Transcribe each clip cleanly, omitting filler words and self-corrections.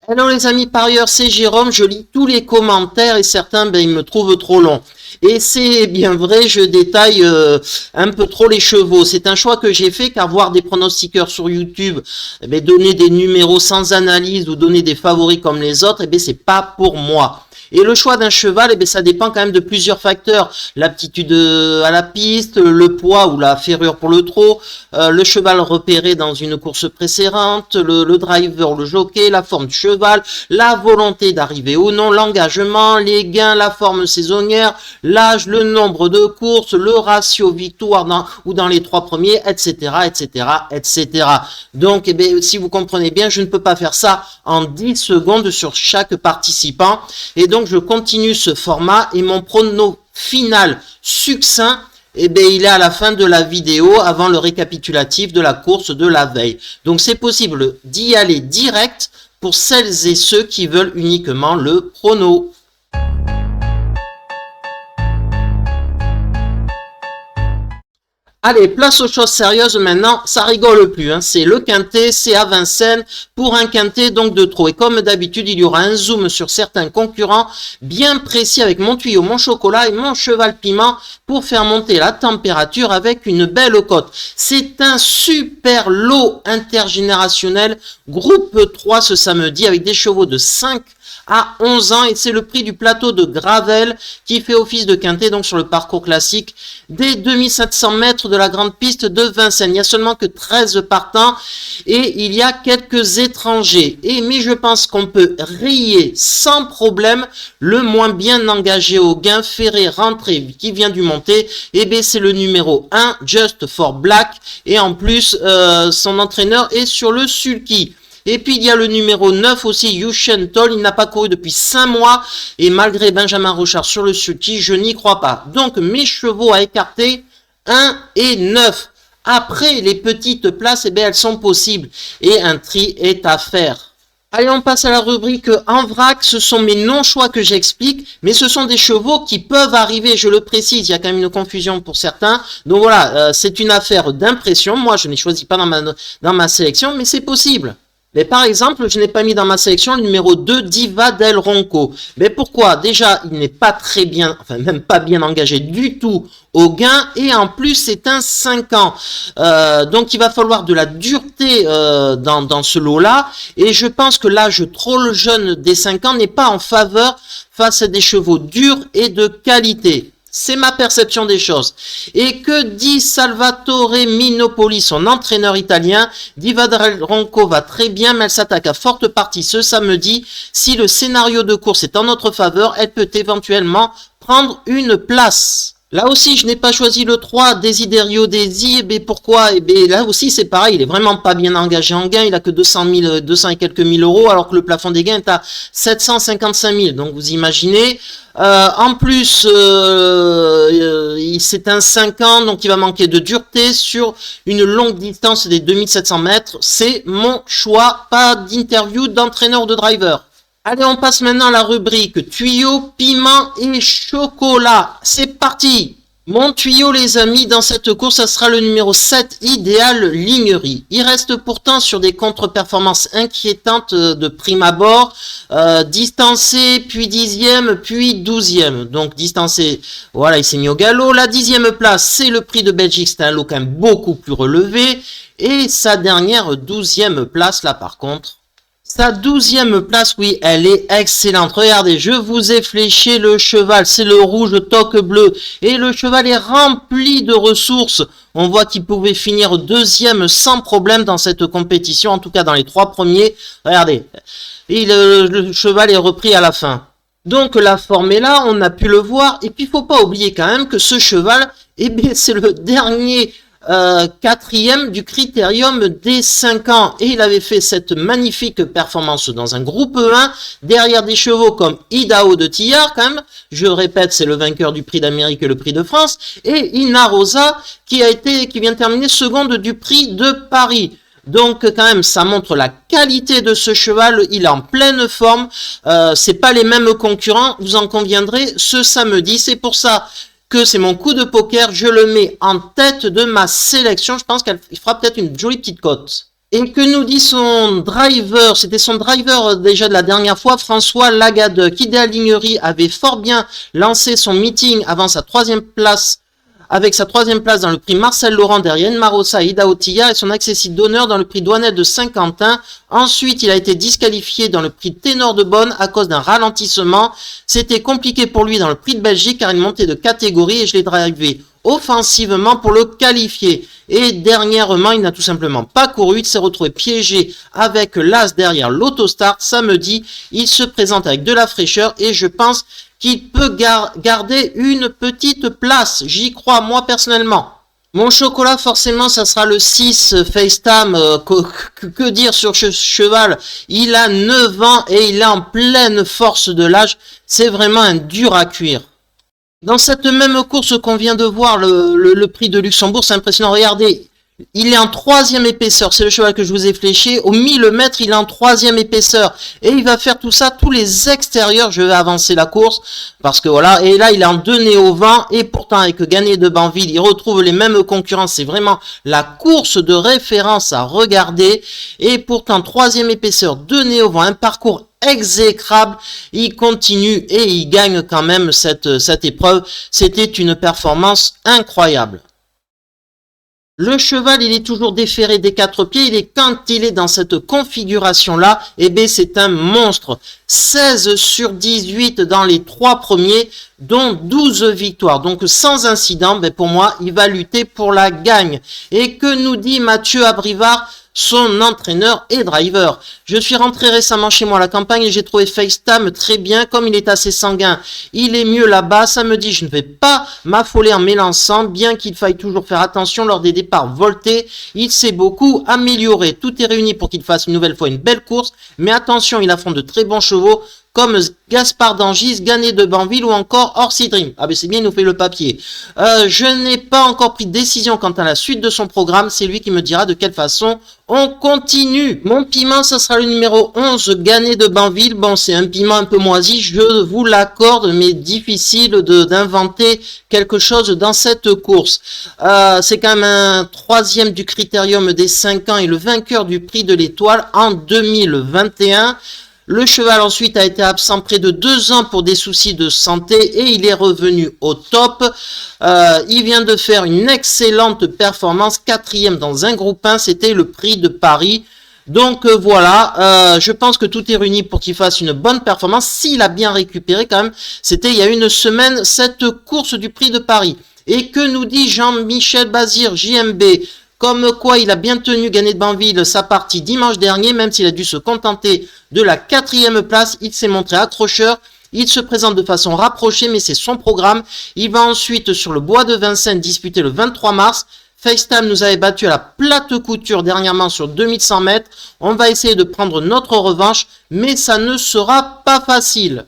Hello les amis parieurs, c'est Jérôme, je lis tous les commentaires et certains ils me trouvent trop long. Et c'est bien vrai, je détaille un peu trop les chevaux. C'est un choix que j'ai fait car voir des pronostiqueurs sur YouTube donner des numéros sans analyse ou donner des favoris comme les autres, c'est pas pour moi. Et le choix d'un cheval, ça dépend quand même de plusieurs facteurs. L'aptitude à la piste, le poids ou la ferrure pour le trot, le cheval repéré dans une course précédente, le driver, le jockey, la forme du cheval, la volonté d'arriver ou non, l'engagement, les gains, la forme saisonnière, l'âge, le nombre de courses, le ratio victoire dans les 3 premiers, etc., etc., etc. Donc, si vous comprenez bien, je ne peux pas faire ça en 10 secondes sur chaque participant. Et donc, je continue ce format et mon prono final succinct, il est à la fin de la vidéo avant le récapitulatif de la course de la veille. Donc, c'est possible d'y aller direct pour celles et ceux qui veulent uniquement le prono. Allez, place aux choses sérieuses maintenant, ça rigole plus, c'est le quintet, c'est à Vincennes, pour un quintet donc de trop. Et comme d'habitude, il y aura un zoom sur certains concurrents bien précis avec mon tuyau, mon chocolat et mon cheval piment pour faire monter la température avec une belle cote. C'est un super lot intergénérationnel, groupe 3 ce samedi avec des chevaux de 5 à 11 ans et c'est le prix du plateau de Gravel qui fait office de quintet donc sur le parcours classique des 2700 mètres de la grande piste de Vincennes. Il n'y a seulement que 13 partants et il y a quelques étrangers. Mais je pense qu'on peut rayer sans problème le moins bien engagé au gain Ferré rentré qui vient du monté. C'est le numéro 1 Just for Black et en plus son entraîneur est sur le sulky. Et puis il y a le numéro 9 aussi, Yushen Toll, il n'a pas couru depuis 5 mois et malgré Benjamin Rochard sur le sulky, je n'y crois pas. Donc mes chevaux à écarter, 1 et 9. Après les petites places, elles sont possibles et un tri est à faire. Allez, on passe à la rubrique en vrac. Ce sont mes non-choix que j'explique, mais ce sont des chevaux qui peuvent arriver, je le précise, il y a quand même une confusion pour certains. Donc voilà, c'est une affaire d'impression. Moi, je n'ai choisi pas dans ma sélection, mais c'est possible. Mais par exemple, je n'ai pas mis dans ma sélection le numéro 2, Diva del Ronco. Mais pourquoi? Déjà, il n'est pas très bien, enfin même pas bien engagé du tout au gain. Et en plus, c'est un 5 ans. Donc, il va falloir de la dureté dans ce lot-là. Et je pense que l'âge trop jeune des 5 ans n'est pas en faveur face à des chevaux durs et de qualité. C'est ma perception des choses. Et que dit Salvatore Minopoli, son entraîneur italien? Diva del Ronco va très bien, mais elle s'attaque à forte partie ce samedi. Si le scénario de course est en notre faveur, elle peut éventuellement prendre une place. Là aussi, je n'ai pas choisi le 3, Desiderio Desi. Pourquoi? Là aussi, c'est pareil. Il est vraiment pas bien engagé en gain. Il a que 200 et quelques mille euros, alors que le plafond des gains est à 755 000. Donc, vous imaginez. En plus, c'est un 5 ans, donc il va manquer de dureté sur une longue distance des 2700 mètres. C'est mon choix, pas d'interview d'entraîneur ou de driver. Allez, on passe maintenant à la rubrique tuyau, piment et chocolat. C'est parti! Mon tuyau, les amis, dans cette course, ça sera le numéro 7, Idéal Lignerie. Il reste pourtant sur des contre-performances inquiétantes de prime abord. Distancé, puis 10e, puis 12e. Donc, distancé, voilà, il s'est mis au galop. La 10e place, c'est le prix de Belgique. C'est un lot quand même beaucoup plus relevé. Et sa dernière 12e place, là, par contre, sa 12e place, oui, elle est excellente. Regardez, je vous ai fléché le cheval. C'est le rouge toque bleu. Et le cheval est rempli de ressources. On voit qu'il pouvait finir 2e sans problème dans cette compétition. En tout cas, dans les 3 premiers. Regardez. Et le cheval est repris à la fin. Donc, la forme est là. On a pu le voir. Et puis, il faut pas oublier quand même que ce cheval, c'est le dernier 4e du critérium des 5 ans et il avait fait cette magnifique performance dans un groupe 1 derrière des chevaux comme Idaho de Tillard quand même, je répète c'est le vainqueur du prix d'Amérique et le prix de France, et Ina Rosa qui vient terminer seconde du prix de Paris. Donc quand même ça montre la qualité de ce cheval, il est en pleine forme, c'est pas les mêmes concurrents, vous en conviendrez ce samedi, c'est pour ça que c'est mon coup de poker, je le mets en tête de ma sélection, je pense qu'il fera peut-être une jolie petite cote. Et que nous dit son driver? C'était son driver déjà de la dernière fois, François Lagadec. Idéal Lignerie avait fort bien lancé son meeting avant sa troisième place, avec sa troisième place dans le prix Marcel Laurent derrière Marossa et Ida Otilla et son accessible d'honneur dans le prix Douanette de Saint-Quentin. Ensuite, il a été disqualifié dans le prix Ténor de Bonne à cause d'un ralentissement. C'était compliqué pour lui dans le prix de Belgique car il montait de catégorie et je l'ai drivé offensivement pour le qualifier. Et dernièrement, il n'a tout simplement pas couru. Il s'est retrouvé piégé avec l'As derrière l'Autostart. Samedi, il se présente avec de la fraîcheur et je pense qu'il peut garder une petite place. J'y crois, moi, personnellement. Mon chocolat, forcément, ça sera le 6 FaceTime. Que dire sur ce cheval? Il a 9 ans et il est en pleine force de l'âge. C'est vraiment un dur à cuire. Dans cette même course qu'on vient de voir, le prix de Luxembourg, c'est impressionnant. Regardez, il est en troisième épaisseur. C'est le cheval que je vous ai fléché. Au 1000 mètres, il est en troisième épaisseur. Et il va faire tout ça, tous les extérieurs. Je vais avancer la course. Parce que voilà. Et là, il est en deux nez au vent. Et pourtant, avec Gagné de Banville, il retrouve les mêmes concurrents. C'est vraiment la course de référence à regarder. Et pourtant, troisième épaisseur, deux nez au vent. Un parcours exécrable, il continue et il gagne quand même cette épreuve. C'était une performance incroyable. Le cheval, il est toujours déféré des quatre pieds. Il est, quand il est dans cette configuration-là, eh bien, c'est un monstre. 16 sur 18 dans les 3 premiers, dont 12 victoires. Donc, sans incident, ben, pour moi, il va lutter pour la gagne. Et que nous dit Mathieu Abrivard, son entraîneur et driver? Je suis rentré récemment chez moi à la campagne et j'ai trouvé FaceTime très bien. Comme il est assez sanguin, il est mieux là-bas. Samedi, je ne vais pas m'affoler en m'élançant, bien qu'il faille toujours faire attention lors des départs voltés. Il s'est beaucoup amélioré. Tout est réuni pour qu'il fasse une nouvelle fois une belle course. Mais attention, il affronte de très bons chevaux comme Gaspard d'Angis, Gagné de Banville ou encore Orsi Dream. Ah ben c'est bien, il nous fait le papier. Je n'ai pas encore pris de décision quant à la suite de son programme. C'est lui qui me dira de quelle façon on continue. Mon piment, ça sera le numéro 11, Gagné de Banville. Bon, c'est un piment un peu moisi, je vous l'accorde, mais difficile d'inventer quelque chose dans cette course. C'est quand même un troisième du Critérium des 5 ans et le vainqueur du prix de l'Étoile en 2021. Le cheval ensuite a été absent près de 2 ans pour des soucis de santé et il est revenu au top. Il vient de faire une excellente performance, 4e dans un groupe 1, c'était le prix de Paris. Donc voilà, je pense que tout est réuni pour qu'il fasse une bonne performance. S'il a bien récupéré quand même, c'était il y a une semaine cette course du prix de Paris. Et que nous dit Jean-Michel Bazir, JMB? Comme quoi, il a bien tenu Gagné de Banville sa partie dimanche dernier, même s'il a dû se contenter de la 4e place. Il s'est montré accrocheur. Il se présente de façon rapprochée, mais c'est son programme. Il va ensuite sur le bois de Vincennes disputer le 23 mars. FaceTime nous avait battu à la plate couture dernièrement sur 2100 mètres. On va essayer de prendre notre revanche, mais ça ne sera pas facile.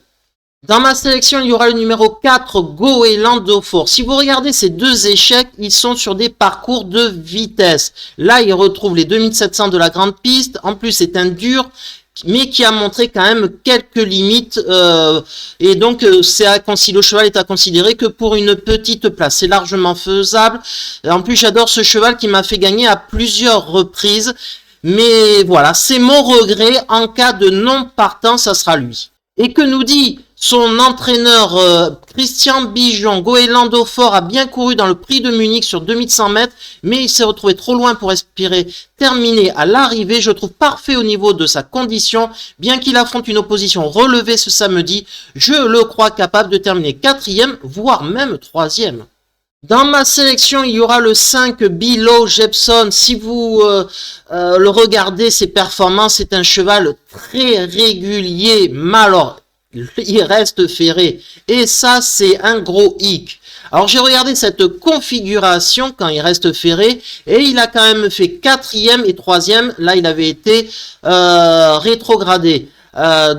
Dans ma sélection, il y aura le numéro 4, Goéland Dauphin. Si vous regardez ces deux échecs, ils sont sur des parcours de vitesse. Là, il retrouve les 2700 de la grande piste. En plus, c'est un dur, mais qui a montré quand même quelques limites. Et donc, le cheval est à considérer que pour une petite place. C'est largement faisable. En plus, j'adore ce cheval qui m'a fait gagner à plusieurs reprises. Mais voilà, c'est mon regret. En cas de non-partant, ça sera lui. Et que nous dit son entraîneur Christian Bijon? Goéland Dauphin a bien couru dans le prix de Munich sur 2100 mètres, mais il s'est retrouvé trop loin pour espérer terminer à l'arrivée. Je trouve parfait au niveau de sa condition, bien qu'il affronte une opposition relevée ce samedi. Je le crois capable de terminer 4e, voire même 3e. Dans ma sélection, il y aura le 5 Bilo Jepson. Si vous le regardez, ses performances, c'est un cheval très régulier. Mais alors, il reste ferré. Et ça, c'est un gros hic. Alors, j'ai regardé cette configuration quand il reste ferré. Et il a quand même fait 4e et 3e. Là, il avait été rétrogradé.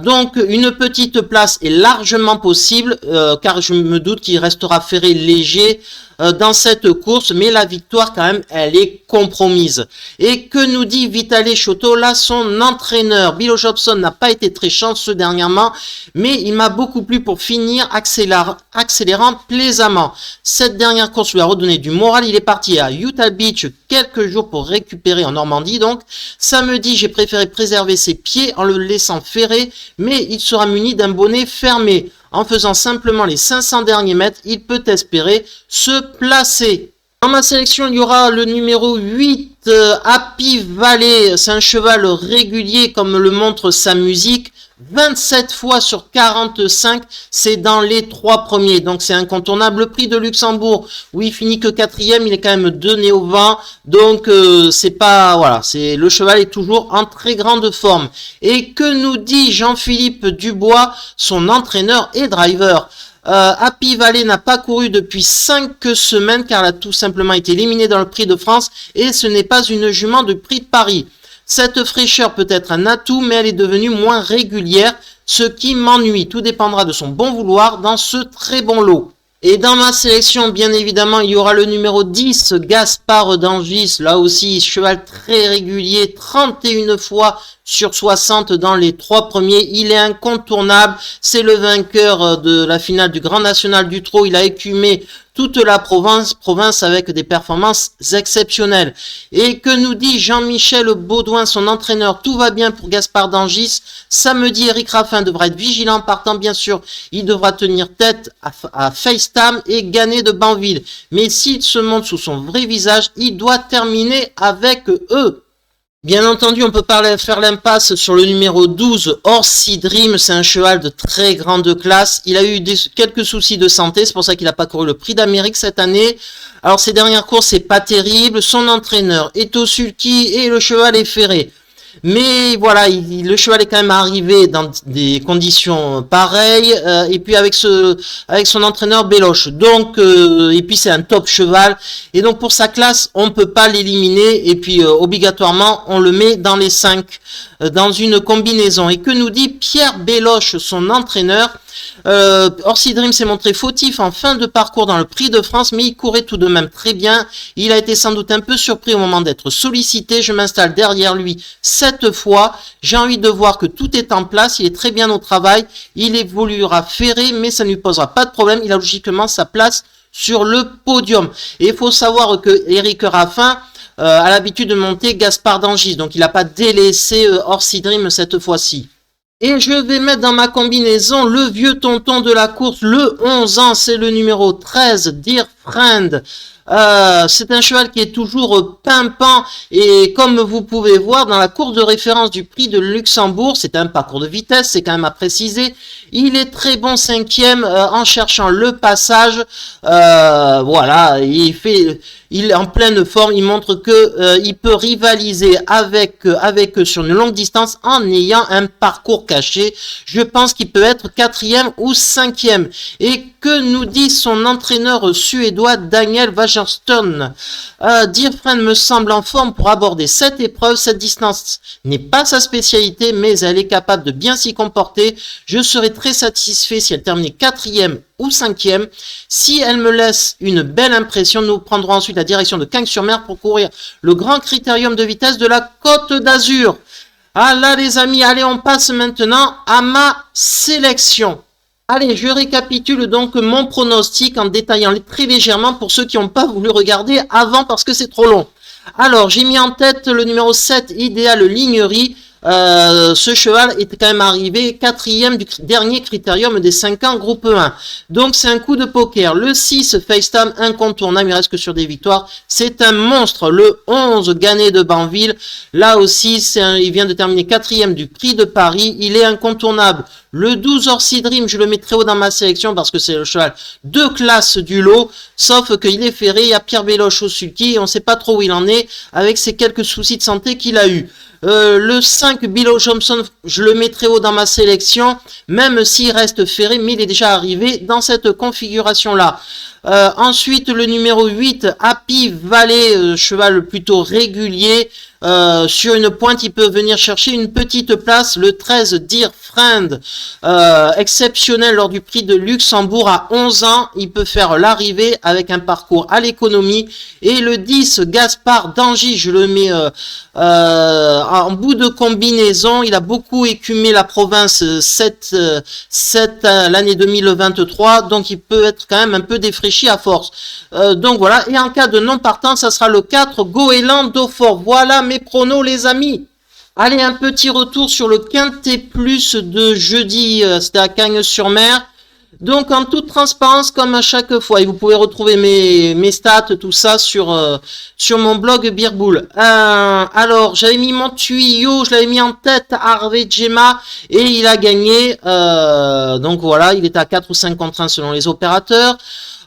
Donc une petite place est largement possible car je me doute qu'il restera ferré léger dans cette course, mais la victoire quand même, elle est compromise. Et que nous dit Vitaly Choto, là, son entraîneur? Bill Jobson n'a pas été très chanceux dernièrement, mais il m'a beaucoup plu pour finir, accélérant plaisamment. Cette dernière course lui a redonné du moral. Il est parti à Utah Beach quelques jours pour récupérer en Normandie. Donc, samedi, j'ai préféré préserver ses pieds en le laissant ferrer, mais il sera muni d'un bonnet fermé. En faisant simplement les 500 derniers mètres, il peut espérer se placer. Dans ma sélection, il y aura le numéro 8, Happy Valley. C'est un cheval régulier comme le montre sa musique. 27 fois sur 45, c'est dans les 3 premiers. Donc c'est incontournable. Le prix de Luxembourg, où il finit que 4e, il est quand même donné au vent. Donc c'est pas... Voilà, c'est le cheval est toujours en très grande forme. Et que nous dit Jean-Philippe Dubois, son entraîneur et driver? Happy Valley n'a pas couru depuis 5 semaines car elle a tout simplement été éliminée dans le Prix de France et ce n'est pas une jument de Prix de Paris. Cette fraîcheur peut être un atout mais elle est devenue moins régulière, ce qui m'ennuie. Tout dépendra de son bon vouloir dans ce très bon lot. Et dans ma sélection, bien évidemment, il y aura le numéro 10, Gaspard d'Angis. Là aussi, cheval très régulier, 31 fois sur 60 dans les 3 premiers. Il est incontournable. C'est le vainqueur de la finale du Grand National du Trot. Il a écumé toute la province avec des performances exceptionnelles. Et que nous dit Jean-Michel Baudouin, son entraîneur? Tout va bien pour Gaspard d'Angis. Samedi, Eric Raffin devra être vigilant. Partant, bien sûr, il devra tenir tête à FaceTime et gagner de Banville. Mais s'il se montre sous son vrai visage, il doit terminer avec eux. Bien entendu, on peut faire l'impasse sur le numéro 12, Orsi Dream. C'est un cheval de très grande classe. Il a eu quelques soucis de santé, c'est pour ça qu'il n'a pas couru le Prix d'Amérique cette année. Alors, ses dernières courses, c'est pas terrible. Son entraîneur est au sulky et le cheval est ferré. Mais voilà, le cheval est quand même arrivé dans des conditions pareilles, et puis avec son entraîneur Béloche. Donc, et puis c'est un top cheval, et donc pour sa classe, on peut pas l'éliminer, et puis obligatoirement, on le met dans les 5, dans une combinaison. Et que nous dit Pierre Béloche, son entraîneur? Orsi Dream s'est montré fautif en fin de parcours dans le Prix de France, mais il courait tout de même très bien. Il a été sans doute un peu surpris au moment d'être sollicité. Je m'installe derrière lui 7 fois. J'ai envie de voir que tout est en place. Il est très bien au travail. Il évoluera ferré, mais ça ne lui posera pas de problème. Il a logiquement sa place sur le podium. Et il faut savoir que Eric Raffin a l'habitude de monter Gaspard d'Angis, donc il n'a pas délaissé Orsi Dream cette fois-ci. Et je vais mettre dans ma combinaison le vieux tonton de la course, le 11 ans, c'est le numéro 13, Dear Friend. C'est un cheval qui est toujours pimpant et comme vous pouvez voir dans la course de référence du Prix de Luxembourg, c'est un parcours de vitesse, c'est quand même à préciser. Il est très bon 5e en cherchant le passage. Voilà, il est en pleine forme. Il montre que il peut rivaliser avec eux sur une longue distance en ayant un parcours caché. Je pense qu'il peut être 4e ou 5e. Et que nous dit son entraîneur suédois Daniel Wagerstone? Dear Friend me semble en forme pour aborder cette épreuve. Cette distance n'est pas sa spécialité, mais elle est capable de bien s'y comporter. Je serais très satisfait si elle terminait 4e ou 5e. Si elle me laisse une belle impression, nous prendrons ensuite la direction de Cagnes-sur-Mer pour courir le grand critérium de vitesse de la Côte d'Azur. Ah là les amis, allez on passe maintenant à ma sélection. Allez, je récapitule donc mon pronostic en détaillant très légèrement pour ceux qui n'ont pas voulu regarder avant parce que c'est trop long. Alors, j'ai mis en tête le numéro 7, Idéal Lignerie. Ce cheval est quand même arrivé 4e du dernier critérium des 5 ans groupe 1. Donc c'est un coup de poker. Le 6 FaceTime incontournable, il reste que sur des victoires. C'est un monstre. Le 11 Gagné de Banville. Là aussi, il vient de terminer 4e du Prix de Paris. Il est incontournable. Le 12 Orsi Dream, je le mets très haut dans ma sélection parce que c'est le cheval de classe du lot. Sauf qu'il est ferré, il y a Pierre Béloche au sulky et on ne sait pas trop où il en est avec ses quelques soucis de santé qu'il a eu. Le 5 Bill Johnson, je le mets très haut dans ma sélection, même s'il reste ferré, mais il est déjà arrivé dans cette configuration-là. Ensuite, le numéro 8, Happy Valley, cheval plutôt régulier. Sur une pointe, il peut venir chercher une petite place. Le 13, Dear Friend, exceptionnel lors du prix de Luxembourg à 11 ans. Il peut faire l'arrivée avec un parcours à l'économie. Et le 10, Gaspard d'Angy, je le mets en bout de combinaison. Il a beaucoup écumé la province l'année 2023. Donc, il peut être quand même un peu défraîchi à force. Donc, voilà. Et en cas de non-partant, ça sera le 4, Goéland d'Eaufort. Voilà mes pronos, les amis. Allez, un petit retour sur le Quintet Plus de jeudi, c'était à Cagnes-sur-Mer. Donc, en toute transparence, comme à chaque fois, et vous pouvez retrouver mes stats, tout ça, sur mon blog Beerbull. Alors, j'avais mis mon tuyau, je l'avais mis en tête à Harvey Gemma, et il a gagné. Donc, voilà, il est à 4 ou 5 contre 1 selon les opérateurs.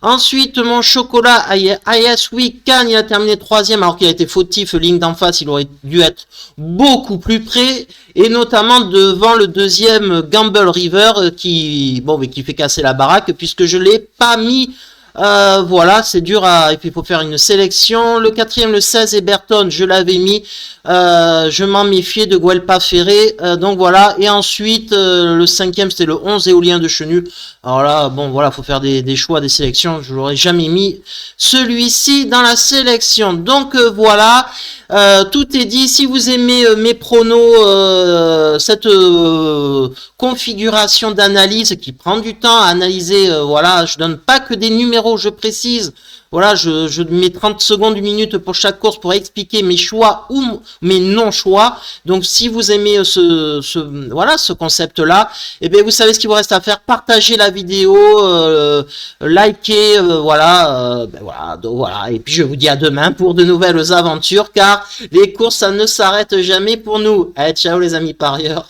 Ensuite, mon chocolat IS Weekend, il a terminé 3e alors qu'il a été fautif, ligne d'en face, il aurait dû être beaucoup plus près, et notamment devant le deuxième Gamble River qui fait casser la baraque puisque je l'ai pas mis. Voilà, c'est dur et puis il faut faire une sélection. Le 4e, le 16, Eberton, je l'avais mis. Je m'en méfiais de Guelpa Ferré. Donc voilà. Et ensuite, le 5e, c'était le 11, Éolien de Chenu. Alors là, bon, voilà, faut faire des choix, des sélections. Je l'aurais jamais mis celui-ci dans la sélection. Donc voilà. Tout est dit. Si vous aimez mes pronos, cette configuration d'analyse qui prend du temps à analyser, voilà, je donne pas que des numéros, je précise. Voilà, je mets 30 secondes, une minute pour chaque course pour expliquer mes choix ou mes non-choix. Donc, si vous aimez ce concept-là, eh bien, vous savez ce qu'il vous reste à faire. Partagez la vidéo, likez, voilà. Et puis, je vous dis à demain pour de nouvelles aventures, car les courses, ça ne s'arrête jamais pour nous. Allez, ciao les amis parieurs.